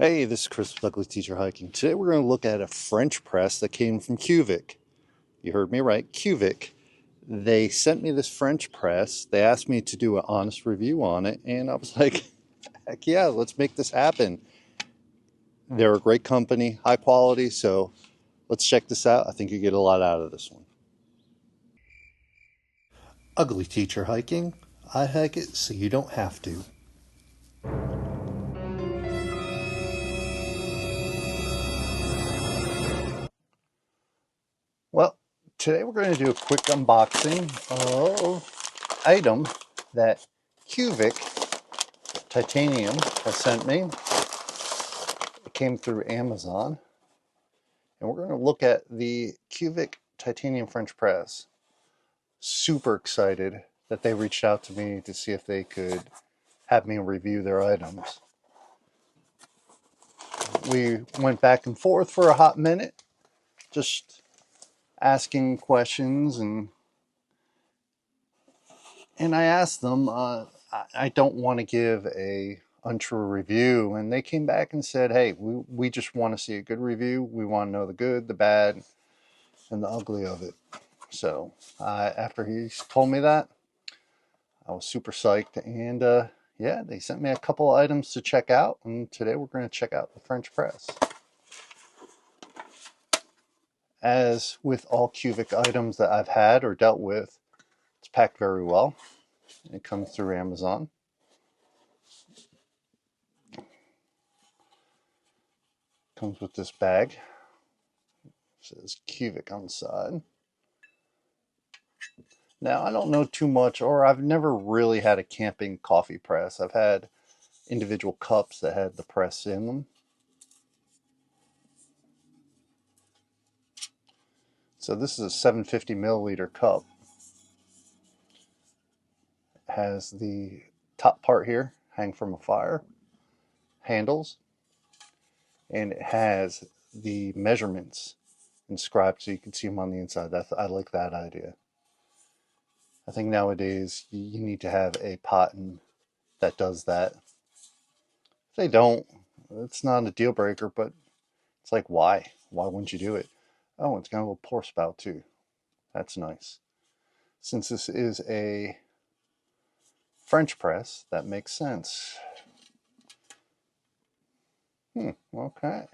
Hey, this is Chris with Ugly.Teacher.Hiking. Today we're going to look at a French press that came from Kuvik. You heard me right, Kuvik. They sent me this French press. They asked me to do an honest review on it, and I was like, heck yeah, let's make this happen. They're a great company, high quality, so let's check this out. I think you get a lot out of this one. Ugly.Teacher.Hiking. I hike it so you don't have to. Well, today we're going to do a quick unboxing of item that Kuvik Titanium has sent me. It came through Amazon. And we're going to look at the Kuvik Titanium French Press. Super excited that they reached out to me to see if they could have me review their items. We went back and forth for a hot minute, just asking questions, and I asked them, I don't want to give a untrue review, and they came back and said, hey, we just want to see a good review. We want to know the good, the bad, and the ugly of it. So after he told me that, I was super psyched, and yeah, they sent me a couple of items to check out, and today we're going to check out the French press. As with all Kuvik items that I've had or dealt with, it's packed very well. It comes through Amazon. Comes with this bag. It says Kuvik on the side. Now, I don't know too much, or I've never really had a camping coffee press. I've had individual cups that had the press in them. So this is a 750 milliliter cup. It has the top part here, hang from a fire, handles, and it has the measurements inscribed so you can see them on the inside. I like that idea. I think nowadays you need to have a patent that does that. If they don't, it's not a deal breaker, but it's like, why? Why wouldn't you do it? Oh, it's got a little pour spout too. That's nice. Since this is a French press, that makes sense. Okay.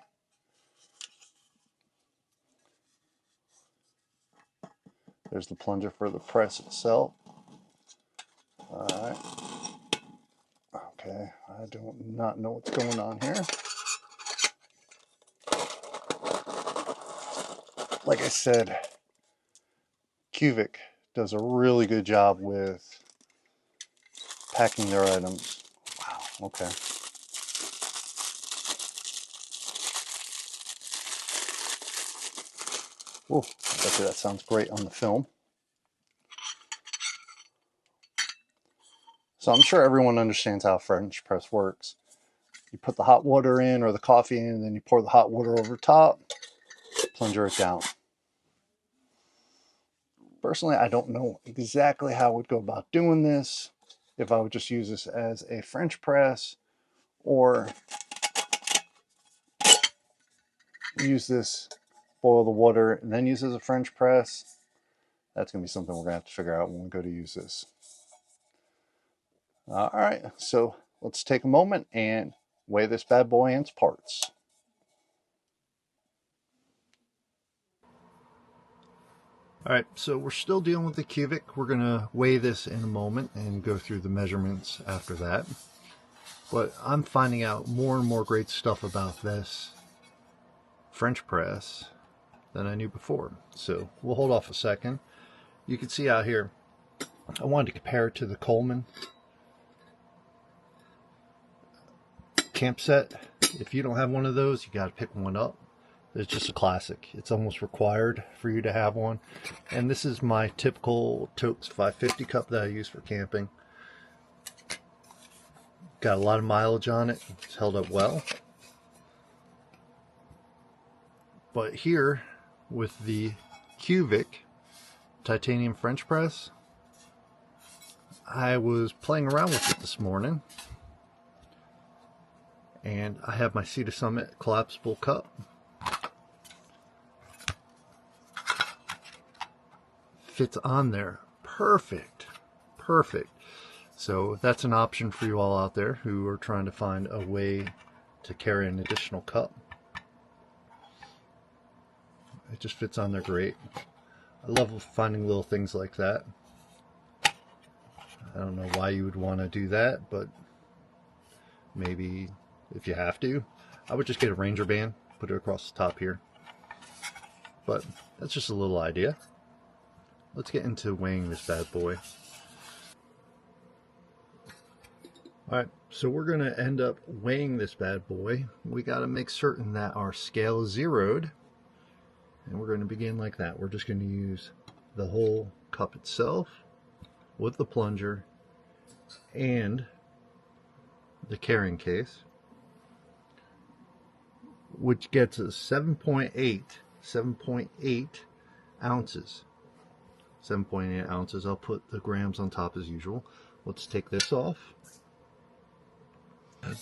There's the plunger for the press itself. Alright. Okay, I do not know what's going on here. Like I said, Kuvik does a really good job with packing their items. Wow, okay. Whoa, I bet you that sounds great on the film. So I'm sure everyone understands how a French press works. You put the hot water in or the coffee in, and then you pour the hot water over top, plunger it down. Personally, I don't know exactly how I would go about doing this, if I would just use this as a French press or use this, boil the water, and then use it as a French press. That's going to be something we're going to have to figure out when we go to use this. All right, so let's take a moment and weigh this bad boy in its parts. All right, so we're still dealing with the Kuvik. We're going to weigh this in a moment and go through the measurements after that. But I'm finding out more and more great stuff about this French press than I knew before. So we'll hold off a second. You can see out here, I wanted to compare it to the Coleman camp set. If you don't have one of those, you got to pick one up. It's just a classic. It's almost required for you to have one. And this is my typical Totes 550 cup that I use for camping. Got a lot of mileage on it. It's held up well. But here, with the Kuvik Titanium French press, I was playing around with it this morning. And I have my Sea to Summit collapsible cup. Fits on there. Perfect. Perfect. So that's an option for you all out there who are trying to find a way to carry an additional cup. It just fits on there great. I love finding little things like that. I don't know why you would want to do that, but maybe if you have to. I would just get a Ranger band, put it across the top here. But that's just a little idea. Let's get into weighing this bad boy. Alright, so we're going to end up weighing this bad boy. We got to make certain that our scale is zeroed. And we're going to begin like that. We're just going to use the whole cup itself with the plunger and the carrying case, which gets us 7.8 ounces. 7.8 ounces. I'll put the grams on top as usual. Let's take this off.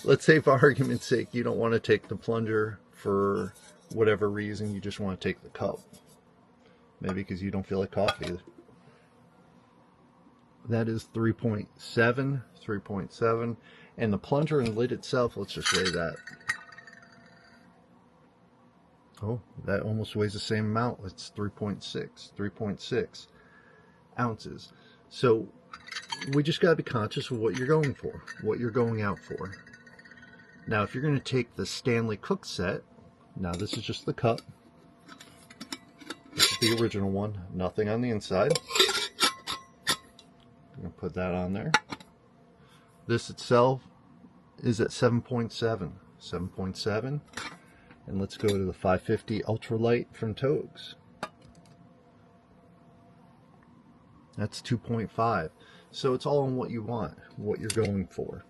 Let's say for argument's sake you don't want to take the plunger for whatever reason, you just want to take the cup. Maybe because you don't feel like coffee. That is 3.7. And the plunger and lid itself, let's just weigh that. Oh, that almost weighs the same amount. It's 3.6 ounces. So we just got to be conscious of what you're going for, what you're going out for. Now, if you're going to take the Stanley Cook set, now this is just the cup. This is the original one, nothing on the inside. I'm going to put that on there. This itself is at 7.7. And let's go to the 550 Ultralight from Togs. That's 2.5. So it's all on what you want, what you're going for.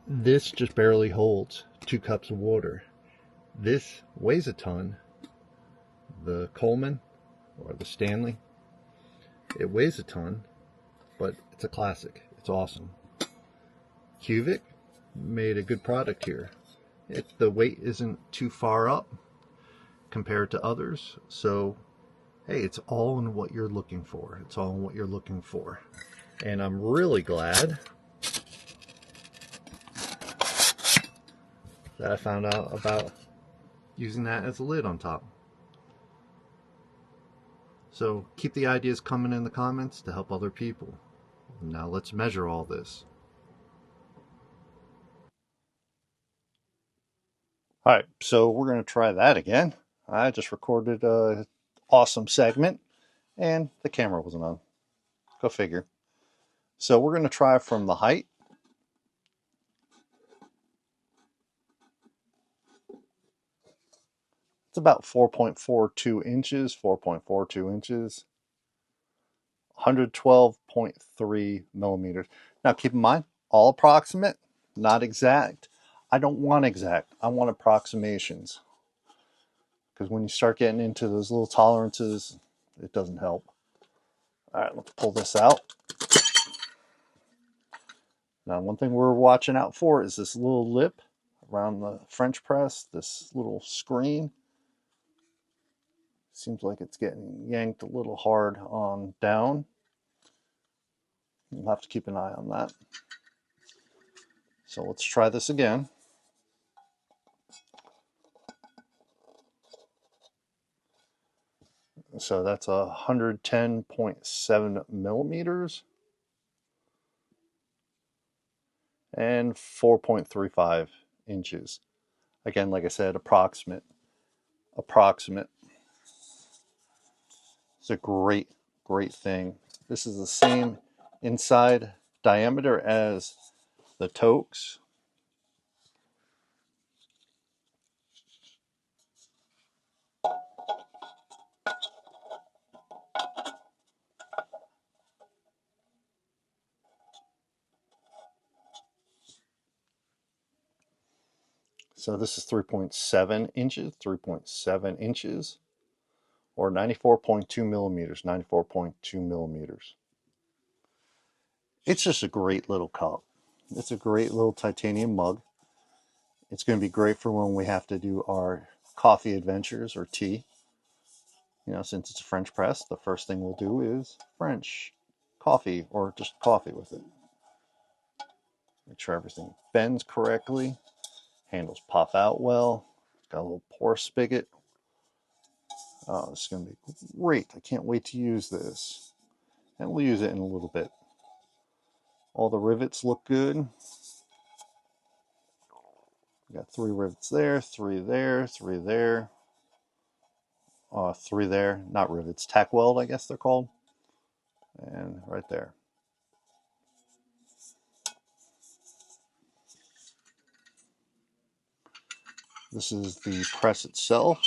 This just barely holds 2 cups of water. This weighs a ton. The Coleman or the Stanley, it weighs a ton, but it's a classic. It's awesome. Kuvik made a good product here. The weight isn't too far up compared to others, so hey, it's all in what you're looking for. It's all in what you're looking for. And I'm really glad that I found out about using that as a lid on top. So keep the ideas coming in the comments to help other people. Now let's measure all this. Alright, so we're going to try that again. I just recorded an awesome segment and the camera wasn't on. Go figure. So we're going to try from the height. It's about 4.42 inches, 112.3 millimeters. Now keep in mind, all approximate, not exact. I don't want exact, I want approximations. Because when you start getting into those little tolerances, it doesn't help. All right, let's pull this out. Now, one thing we're watching out for is this little lip around the French press, this little screen. Seems like it's getting yanked a little hard on down. We'll have to keep an eye on that. So let's try this again. So that's 110.7 millimeters and 4.35 inches. Again, like I said, approximate. It's a great thing. This is the same inside diameter as the Togs. So this is 3.7 inches, or 94.2 millimeters. It's just a great little cup. It's a great little titanium mug. It's going to be great for when we have to do our coffee adventures or tea. You know, since it's a French press, the first thing we'll do is French coffee or just coffee with it. Make sure everything bends correctly. Handles pop out well. Got a little pour spigot. Oh, this is going to be great. I can't wait to use this. And we'll use it in a little bit. All the rivets look good. We got 3 rivets there, 3 there, 3 there. 3 there, not rivets, tack weld, I guess they're called. And right there. This is the press itself.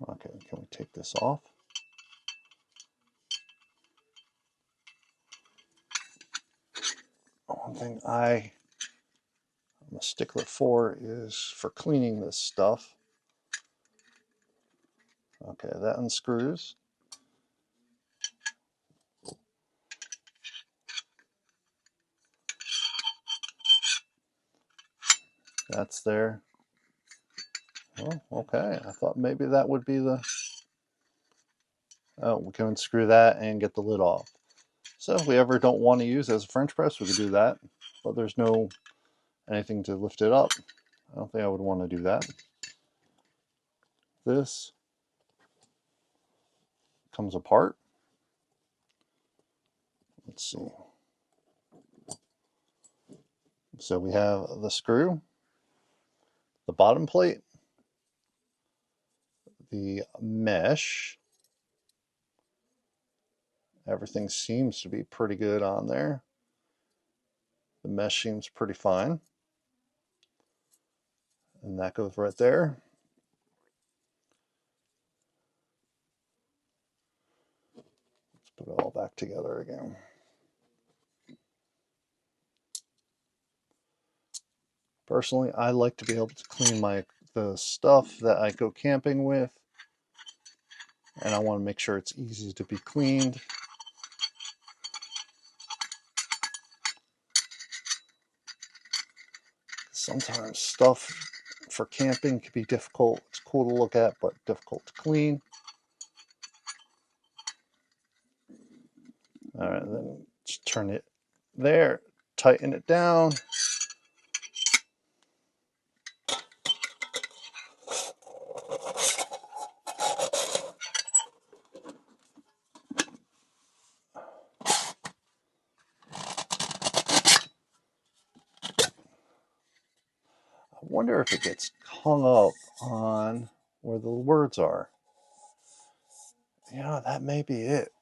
Okay, can we take this off? One thing I'm a stickler for is for cleaning this stuff. Okay, that unscrews. That's there. Oh, okay. I thought maybe that would be the... Oh, we can unscrew that and get the lid off. So if we ever don't want to use it as a French press, we could do that. But there's no anything to lift it up. I don't think I would want to do that. This comes apart. Let's see. So we have the screw, the bottom plate, the mesh. Everything seems to be pretty good on there. The mesh seems pretty fine. And that goes right there. Let's put it all back together again. Personally, I like to be able to clean the stuff that I go camping with. And I want to make sure it's easy to be cleaned. Sometimes stuff for camping can be difficult. It's cool to look at, but difficult to clean. All right, then just turn it there, tighten it down. I wonder if it gets hung up on where the words are. You know, that may be it.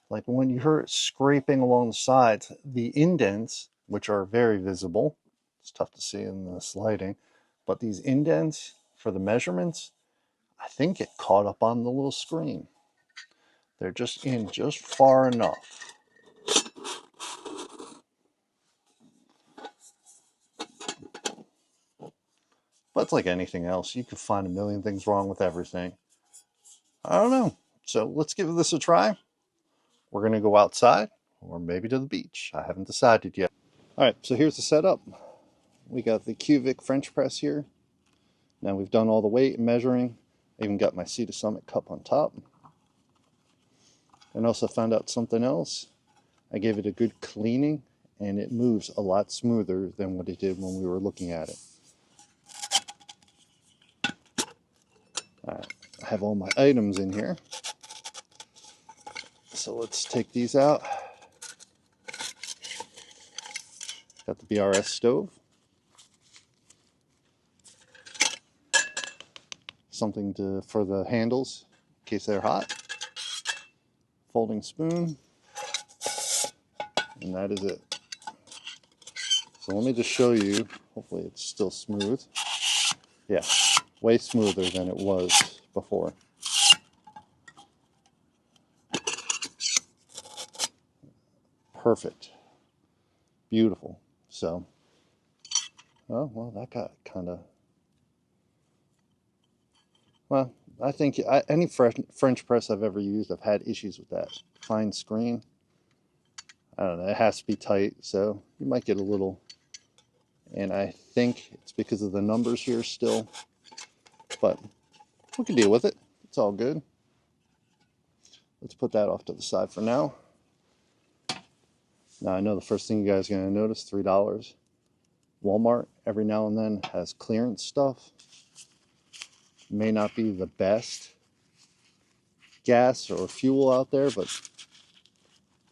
Like when you hear it scraping along the sides, the indents, which are very visible, it's tough to see in this lighting, but these indents for the measurements, I think it caught up on the little screen. They're just in just far enough. But it's like anything else. You could find a million things wrong with everything. I don't know. So let's give this a try. We're going to go outside or maybe to the beach. I haven't decided yet. All right, so here's the setup. We got the Kuvik French Press here. Now we've done all the weight and measuring. I even got my Sea to Summit cup on top. And also found out something else. I gave it a good cleaning and it moves a lot smoother than what it did when we were looking at it. All right, I have all my items in here. So let's take these out. Got the BRS stove. Something for the handles in case they're hot. Folding spoon. And that is it. So let me just show you. Hopefully it's still smooth. Yeah, way smoother than it was before. perfect. Beautiful. So, oh, well, that got kind of, well, I think any French press I've ever used, I've had issues with that. Fine screen. I don't know, it has to be tight, so you might get a little, and I think it's because of the numbers here still, but we can deal with it. It's all good. Let's put that off to the side for now. Now I know the first thing you guys are going to notice, $3. Walmart every now and then has clearance stuff. May not be the best gas or fuel out there, but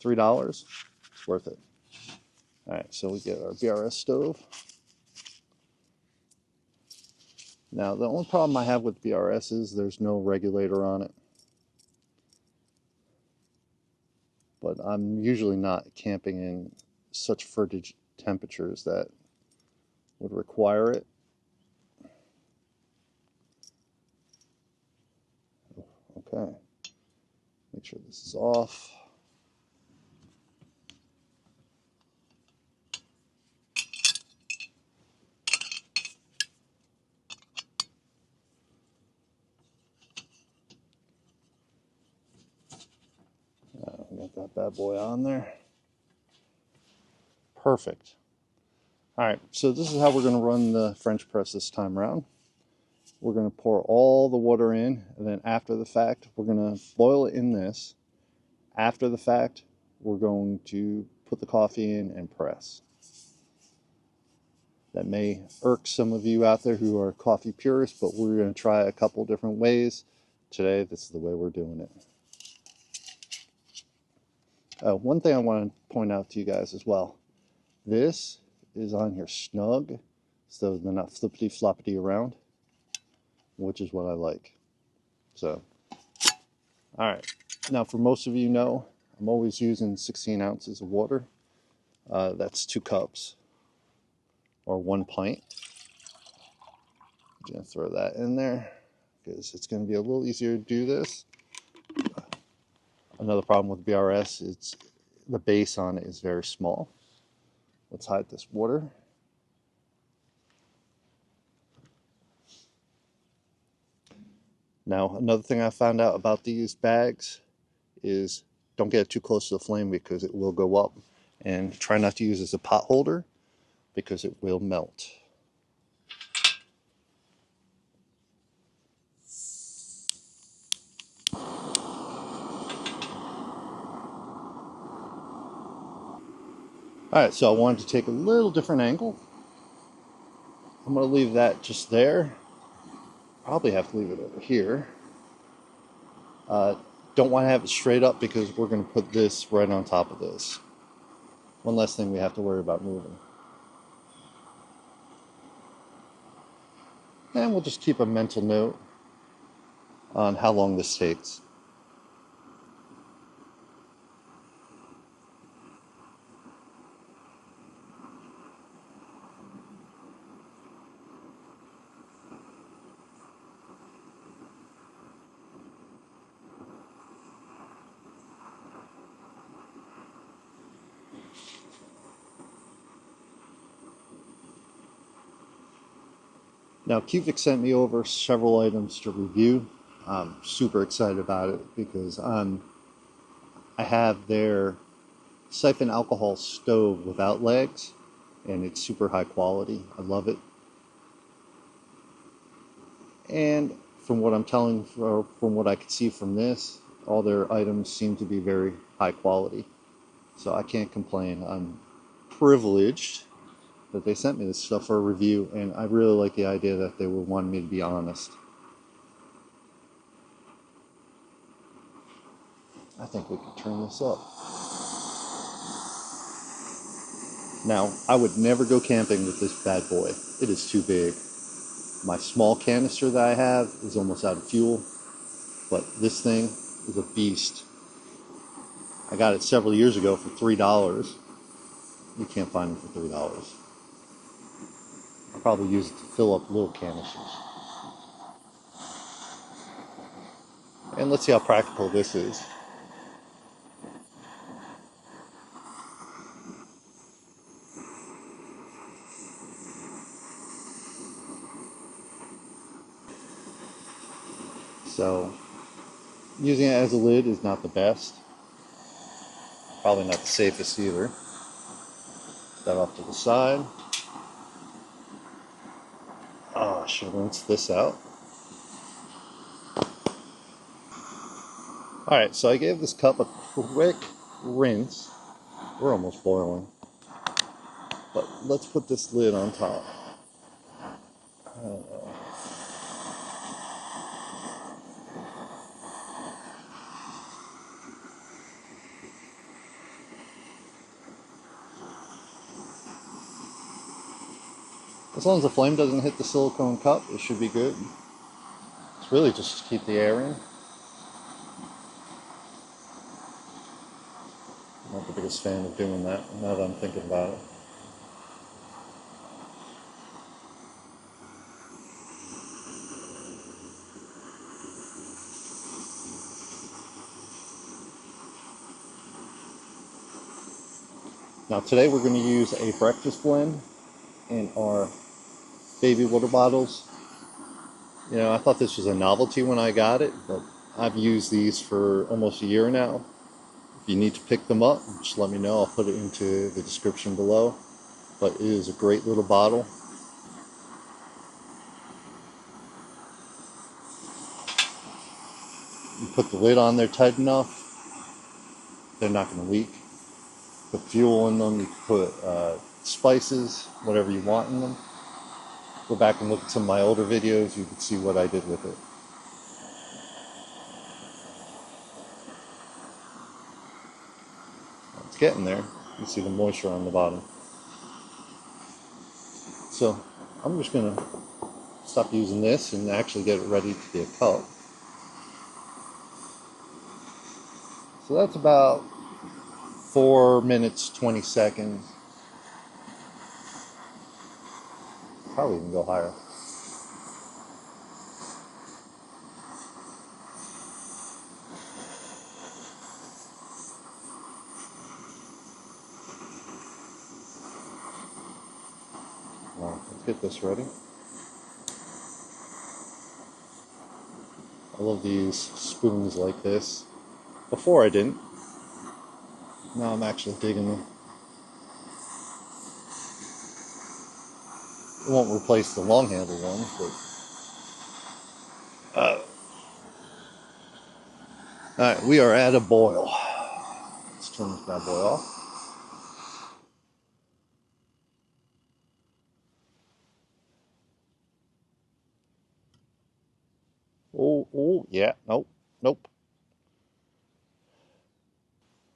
$3, it's worth it. Alright, so we get our BRS stove. Now the only problem I have with BRS is there's no regulator on it. But I'm usually not camping in such frigid temperatures that would require it. Okay, make sure this is off. Got that bad boy on there. Perfect. Alright, so this is how we're going to run the French press this time around. We're going to pour all the water in, and then after the fact, we're going to boil it in this. After the fact, we're going to put the coffee in and press. That may irk some of you out there who are coffee purists, but we're going to try a couple different ways. Today, this is the way we're doing it. One thing I want to point out to you guys as well. This is on here snug, so they're not flippity floppity around, which is what I like. So, alright. Now, for most of you know, I'm always using 16 ounces of water. That's 2 cups, or 1 pint. I'm going to throw that in there, because it's going to be a little easier to do this. Another problem with BRS is the base on it is very small. Let's hide this water. Now, another thing I found out about these bags is don't get it too close to the flame because it will go up. And try not to use it as a pot holder because it will melt. Alright, so I wanted to take a little different angle. I'm going to leave that just there. Probably have to leave it over here. Don't want to have it straight up because we're going to put this right on top of this. One less thing we have to worry about moving. And we'll just keep a mental note on how long this takes. Now, Kuvik sent me over several items to review. I'm super excited about it because I have their siphon alcohol stove without legs, and it's super high quality. I love it. And from what I'm telling, or from what I could see from this, all their items seem to be very high quality. So I can't complain. I'm privileged that they sent me this stuff for a review, and I really like the idea that they were wanting me to be honest. I think we can turn this up. Now, I would never go camping with this bad boy. It is too big. My small canister that I have is almost out of fuel, but this thing is a beast. I got it several years ago for $3. You can't find them for $3. I'll probably use it to fill up little canisters. And let's see how practical this is. So using it as a lid is not the best. Probably not the safest either. Put that off to the side. Oh, I should rinse this out. Alright, so I gave this cup a quick rinse. We're almost boiling. But let's put this lid on top. I don't know. As long as the flame doesn't hit the silicone cup, it should be good. It's really just to keep the air in. I'm not the biggest fan of doing that, now that I'm thinking about it. Now today we're going to use a breakfast blend in our baby water bottles. You know, I thought this was a novelty when I got it, but I've used these for almost a year now. If you need to pick them up, just let me know. I'll put it into the description below. But it is a great little bottle. You put the lid on there tight enough, they're not going to leak. Put fuel in them, you can put spices, whatever you want in them. Go back and look at some of my older videos, you can see what I did with it. It's getting there. You see the moisture on the bottom. So I'm just going to stop using this and actually get it ready to be a cup. So that's about 4 minutes, 20 seconds. Probably even go higher. Well, let's get this ready. I love these spoons like this. Before I didn't. Now I'm actually digging them. It won't replace the long handled ones, but alright, we are at a boil. Let's turn this bad boy off. Oh, yeah, nope.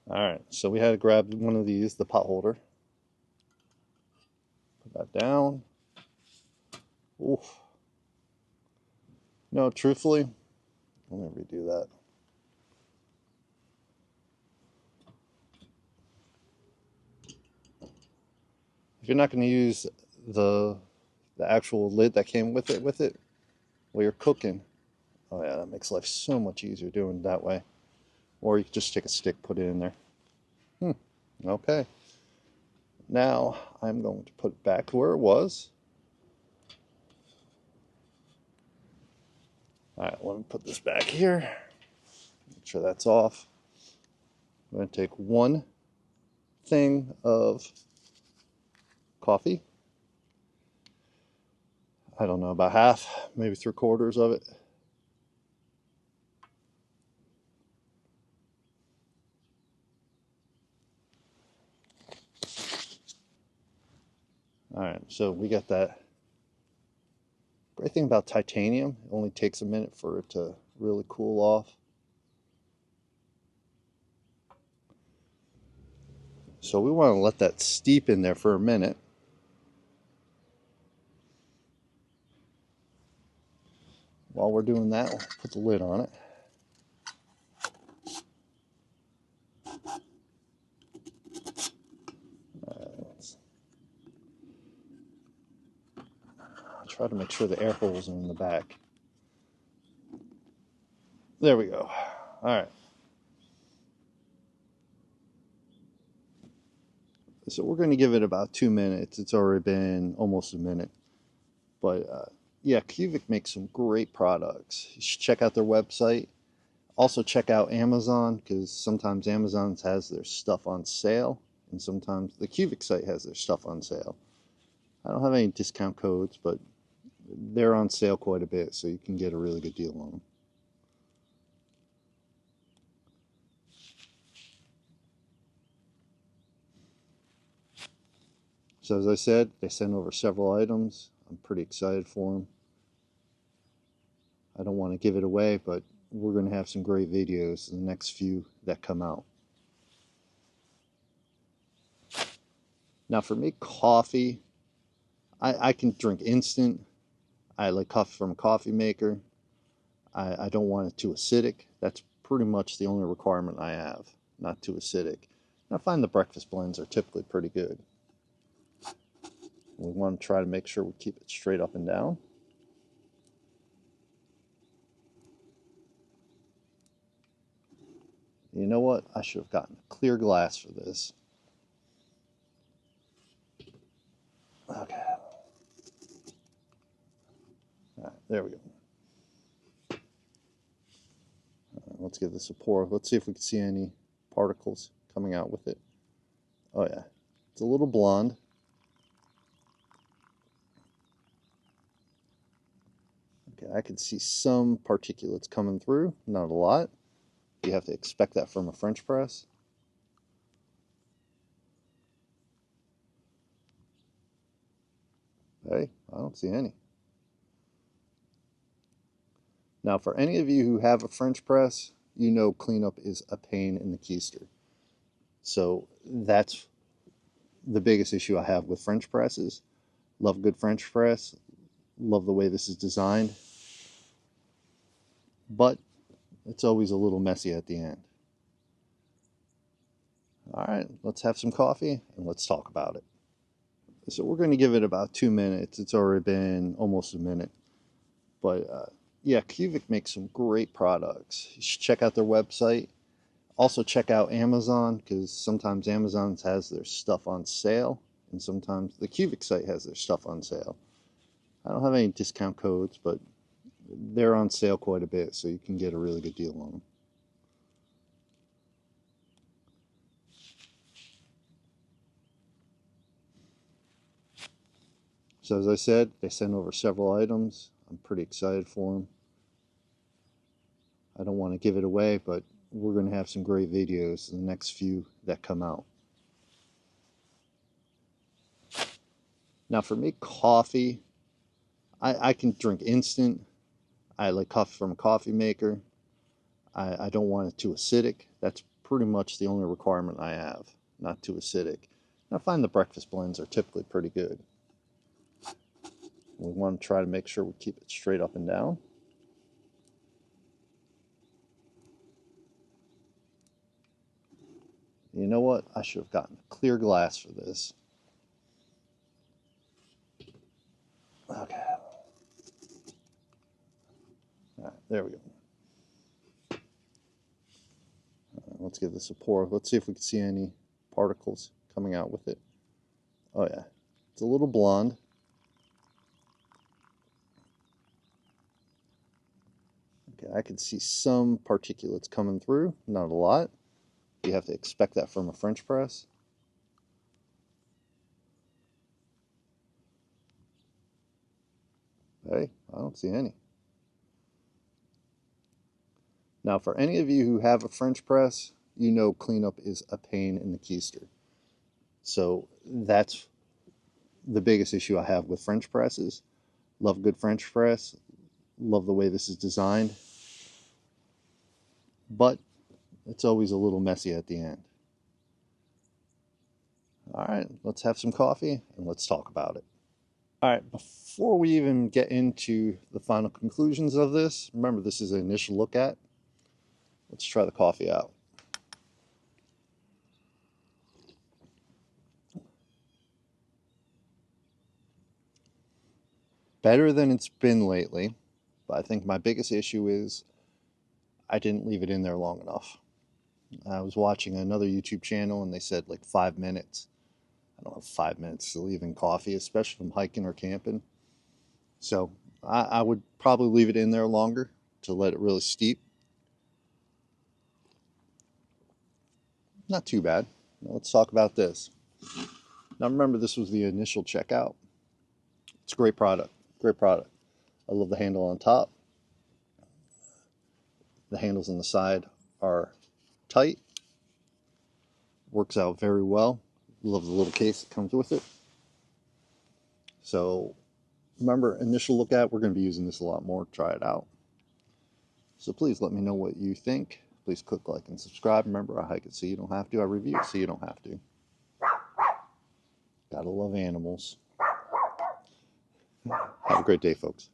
Alright, so we had to grab one of these, the pot holder. Put that down. Oof. No, truthfully, I'll never do that. If you're not going to use the actual lid that came with it while you're cooking, oh yeah, that makes life so much easier doing it that way. Or you could just take a stick, put it in there. Okay. Now I'm going to put it back where it was. Alright, let me put this back here. Make sure that's off. I'm going to take one thing of coffee. I don't know, about half, maybe 3/4 of it. Alright, so we got that. Great thing about titanium, it only takes a minute for it to really cool off. So we want to let that steep in there for a minute. While we're doing that, we'll put the lid on it. I'll try to make sure the air holes are in the back. There we go. Alright. So we're going to give it about 2 minutes. It's already been almost a minute. But Yeah, Kuvik makes some great products. You should check out their website. Also check out Amazon, because sometimes Amazon has their stuff on sale, and sometimes the Kuvik site has their stuff on sale. I don't have any discount codes, but they're on sale quite a bit, so you can get a really good deal on them. So as I said, they sent over several items. I'm pretty excited for them. I don't want to give it away, but we're going to have some great videos in the next few that come out. Now for me, coffee, I can drink instant. I like coffee from a coffee maker. I don't want it too acidic. That's pretty much the only requirement I have, not too acidic. And I find the breakfast blends are typically pretty good. We want to try to make sure we keep it straight up and down. You know what? I should have gotten a clear glass for this. Okay. All right, there we go. Let's give this a pour. Let's see if we can see any particles coming out with it. Oh yeah, it's a little blonde. Okay, I can see some particulates coming through, not a lot. You have to expect that from a French press. Hey, I don't see any. Now, for any of you who have a French press, you know cleanup is a pain in the keister. So that's the biggest issue I have with French presses. Love good French press. Love the way this is designed. But it's always a little messy at the end. All right, let's have some coffee and let's talk about it. So we're going to give it about 2 minutes. It's already been almost a minute. But yeah, Kuvik makes some great products. You should check out their website. Also check out Amazon, because sometimes Amazon has their stuff on sale, and sometimes the Kuvik site has their stuff on sale. I don't have any discount codes, but they're on sale quite a bit, so you can get a really good deal on them. So as I said, they sent over several items. I'm pretty excited for them. I don't want to give it away, but we're going to have some great videos in the next few that come out. Now for me, coffee, I can drink instant. I like coffee from a coffee maker. I don't want it too acidic. That's pretty much the only requirement I have, not too acidic. And I find the breakfast blends are typically pretty good. We want to try to make sure we keep it straight up and down. You know what? I should have gotten a clear glass for this. Okay. All right, there we go. Let's give this a pour. Let's see if we can see any particles coming out with it. Oh yeah, it's a little blonde. Okay, I can see some particulates coming through, not a lot. You have to expect that from a French press. Hey, I don't see any. Now, for any of you who have a French press, you know cleanup is a pain in the keister. So that's the biggest issue I have with French presses. Love good French press. Love the way this is designed. But it's always a little messy at the end. All right, let's have some coffee and let's talk about it. All right, before we even get into the final conclusions of this, remember this is an initial look at. Let's try the coffee out. Better than it's been lately, but I think my biggest issue is I didn't leave it in there long enough. I was watching another YouTube channel and they said like 5 minutes. I don't have 5 minutes to leave in coffee, especially if I'm hiking or camping. So I would probably leave it in there longer to let it really steep. Not too bad. Now let's talk about this. Now remember, this was the initial checkout. It's a great product. Great product. I love the handle on top. The handles on the side are tight. Works out very well. Love the little case that comes with it. So remember, initial look at, we're going to be using this a lot more. Try it out. So please let me know what you think. Please click like and subscribe. Remember, I hike it so you don't have to. I review it so you don't have to. Gotta love animals. Have a great day, folks.